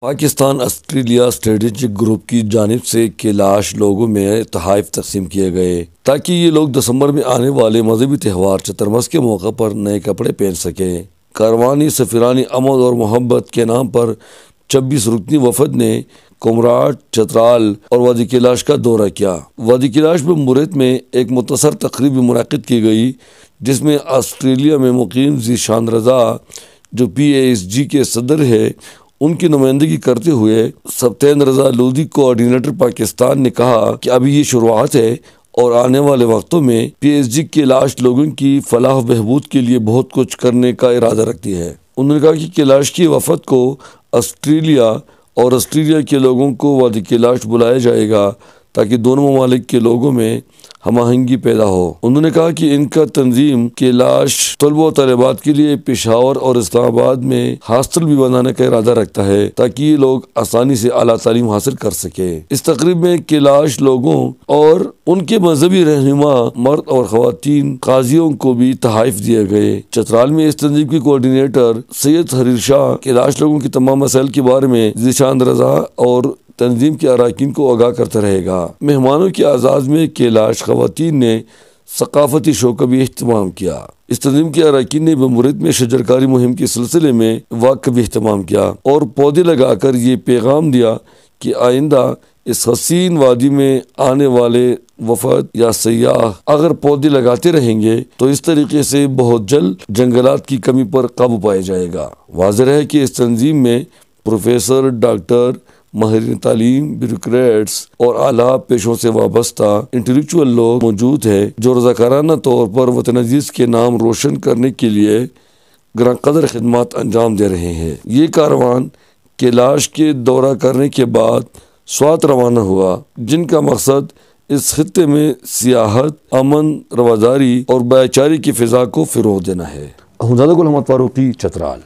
Pakistan Australia strategic group की जानिब से कैलाश लोगों में तोहफ़े तकसीम किए गए ताकि ये लोग दिसंबर में आने वाले मजहबी त्यौहार चतुरमस के मौके पर नए कपड़े पहन सकें। कारवानी सफीरानी अमन और मोहब्बत के नाम पर 26 रुकनी वफद ने कुमराट, चतराल और वादी कैलाश का दौरा किया। वादी कैलाश में मुरैद में एक मुख्तसर तकरीब मुनक़िद की गई जिसमें ऑस्ट्रेलिया में मुकीम ज़ीशान रज़ा जो PASG के सदर है उनकी नुमाइंदगी करते हुए सब्तैन रज़ा लोधी कोऑर्डिनेटर पाकिस्तान ने कहा कि अभी ये शुरुआत है और आने वाले वक्तों में PASG कैलाश लोगों की फलाह बहबूद के लिए बहुत कुछ करने का इरादा रखती है। उन्होंने कहा कि कैलाश की वफद को ऑस्ट्रेलिया और ऑस्ट्रेलिया के लोगों को वादी कैलाश बुलाया जाएगा ताकि दोनों ममालिक के लोगों में हम आहंगी पैदा हो। उन्होंने कहा कि इनका तंजीम कैलाश तलबा व तलबात के लिए पेशावर और इस्लामाबाद में हॉस्टल भी बनाने का इरादा रखता है ताकि ये लोग आसानी से आला तालीम हासिल कर सके। इस तकरीब में कैलाश लोगों और उनके मजहबी रहनुमा मर्द और खवातीन काजियों को भी तोहफ़े दिए गए। चतराल में इस तंजीम के कोऑर्डिनेटर सैयद हरीर शाह कैलाश लोगों की तमाम मसाइल के बारे में ज़ीशान रज़ा और तंजीम के अरकान को आगाह करता रहेगा। मेहमानों के आज़ाद में कैलाश खवातीन ने सकाफती शो का भी अहतमाम किया। इस तंजीम के अरकान ने मुरैद में शजरकारी मुहिम के सिलसिले में वाक़ का भी अहतमाम किया और पौधे लगाकर ये पैगाम दिया कि आइंदा इस हसीन वादी में आने वाले वफद या सयाह अगर पौधे लगाते रहेंगे तो इस तरीके से बहुत जल्द जंगलात की कमी पर काबू पाया जाएगा। वाज़ेह है कि इस तंजीम में प्रोफेसर, डॉक्टर, माहिरीन तालीम, ब्यूरोक्रेट्स और आला पेशों से वाबस्ता इंटेलेक्चुअल लोग मौजूद हैं जो रज़ाकाराना तौर पर वतन अजीज़ के नाम रोशन करने के लिए ग्रां कदर खिदमत अंजाम दे रहे हैं। ये कारवान कैलाश के दौरा करने के बाद स्वात रवाना हुआ जिनका मकसद इस खित्ते में सियाहत, अमन, रवादारी और भाईचारे की फ़िज़ा को फ़रोग़ देना है। गुल मोहम्मद फारूकी, चतराल।